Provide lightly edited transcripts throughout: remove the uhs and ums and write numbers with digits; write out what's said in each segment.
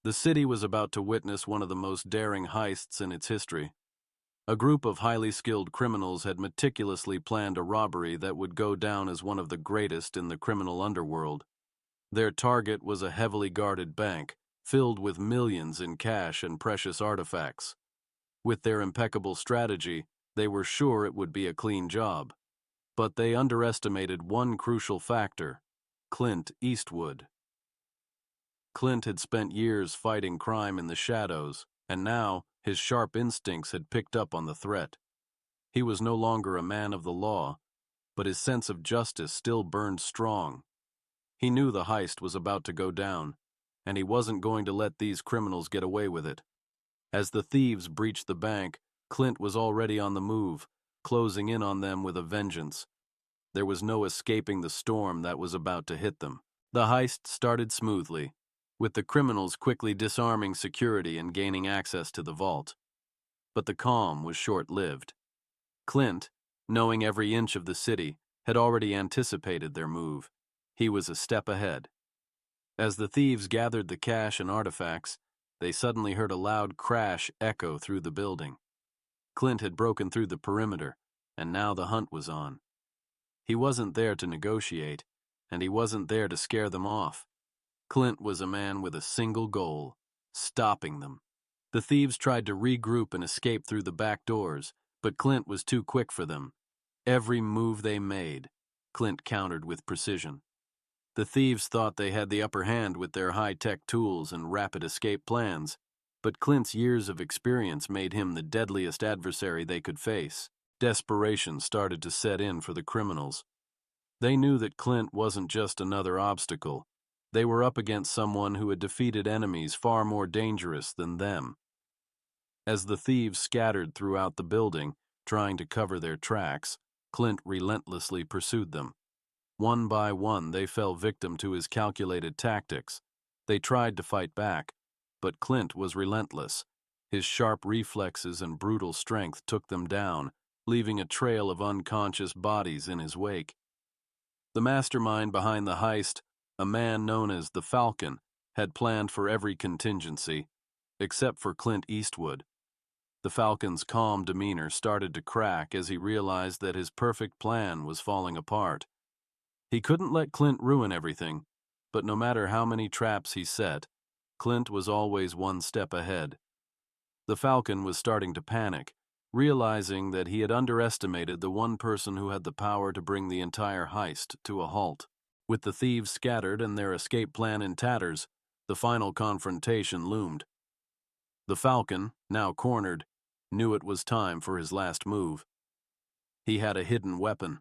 The city was about to witness one of the most daring heists in its history. A group of highly skilled criminals had meticulously planned a robbery that would go down as one of the greatest in the criminal underworld. Their target was a heavily guarded bank, filled with millions in cash and precious artifacts. With their impeccable strategy, they were sure it would be a clean job. But they underestimated one crucial factor: Clint Eastwood. Clint had spent years fighting crime in the shadows, and now his sharp instincts had picked up on the threat. He was no longer a man of the law, but his sense of justice still burned strong. He knew the heist was about to go down, and he wasn't going to let these criminals get away with it. As the thieves breached the bank, Clint was already on the move, closing in on them with a vengeance. There was no escaping the storm that was about to hit them. The heist started smoothly, with the criminals quickly disarming security and gaining access to the vault. But the calm was short-lived. Clint, knowing every inch of the city, had already anticipated their move. He was a step ahead. As the thieves gathered the cash and artifacts, they suddenly heard a loud crash echo through the building. Clint had broken through the perimeter, and now the hunt was on. He wasn't there to negotiate, and he wasn't there to scare them off. Clint was a man with a single goal: stopping them. The thieves tried to regroup and escape through the back doors, but Clint was too quick for them. Every move they made, Clint countered with precision. The thieves thought they had the upper hand with their high-tech tools and rapid escape plans, but Clint's years of experience made him the deadliest adversary they could face. Desperation started to set in for the criminals. They knew that Clint wasn't just another obstacle. They were up against someone who had defeated enemies far more dangerous than them. As the thieves scattered throughout the building, trying to cover their tracks, Clint relentlessly pursued them. One by one, they fell victim to his calculated tactics. They tried to fight back, but Clint was relentless. His sharp reflexes and brutal strength took them down, leaving a trail of unconscious bodies in his wake. The mastermind behind the heist, a man known as the Falcon, had planned for every contingency, except for Clint Eastwood. The Falcon's calm demeanor started to crack as he realized that his perfect plan was falling apart. He couldn't let Clint ruin everything, but no matter how many traps he set, Clint was always one step ahead. The Falcon was starting to panic, realizing that he had underestimated the one person who had the power to bring the entire heist to a halt. With the thieves scattered and their escape plan in tatters, the final confrontation loomed. The Falcon, now cornered, knew it was time for his last move. He had a hidden weapon,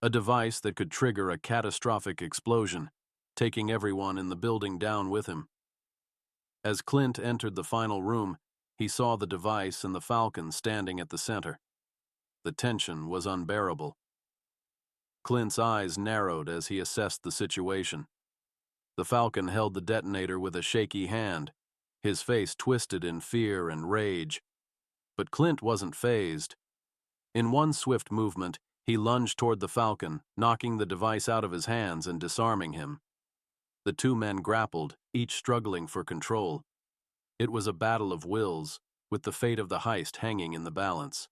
a device that could trigger a catastrophic explosion, taking everyone in the building down with him. As Clint entered the final room, he saw the device and the Falcon standing at the center. The tension was unbearable. Clint's eyes narrowed as he assessed the situation. The Falcon held the detonator with a shaky hand, his face twisted in fear and rage. But Clint wasn't fazed. In one swift movement, he lunged toward the Falcon, knocking the device out of his hands and disarming him. The two men grappled, each struggling for control. It was a battle of wills, with the fate of the heist hanging in the balance.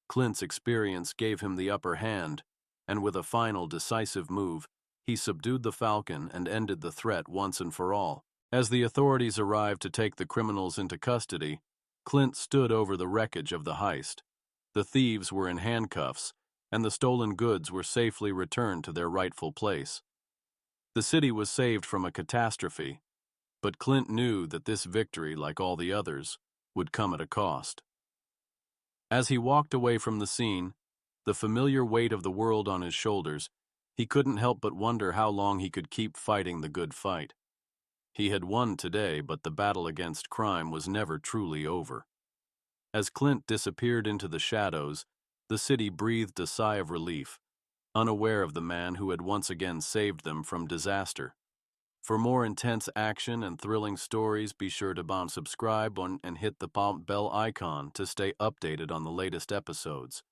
Clint's experience gave him the upper hand, and with a final decisive move, he subdued the Falcon and ended the threat once and for all. As the authorities arrived to take the criminals into custody, Clint stood over the wreckage of the heist. The thieves were in handcuffs, and the stolen goods were safely returned to their rightful place. The city was saved from a catastrophe, but Clint knew that this victory, like all the others, would come at a cost. As he walked away from the scene, the familiar weight of the world on his shoulders, he couldn't help but wonder how long he could keep fighting the good fight. He had won today, but the battle against crime was never truly over. As Clint disappeared into the shadows, the city breathed a sigh of relief, unaware of the man who had once again saved them from disaster. For more intense action and thrilling stories, be sure to subscribe and hit the bell icon to stay updated on the latest episodes.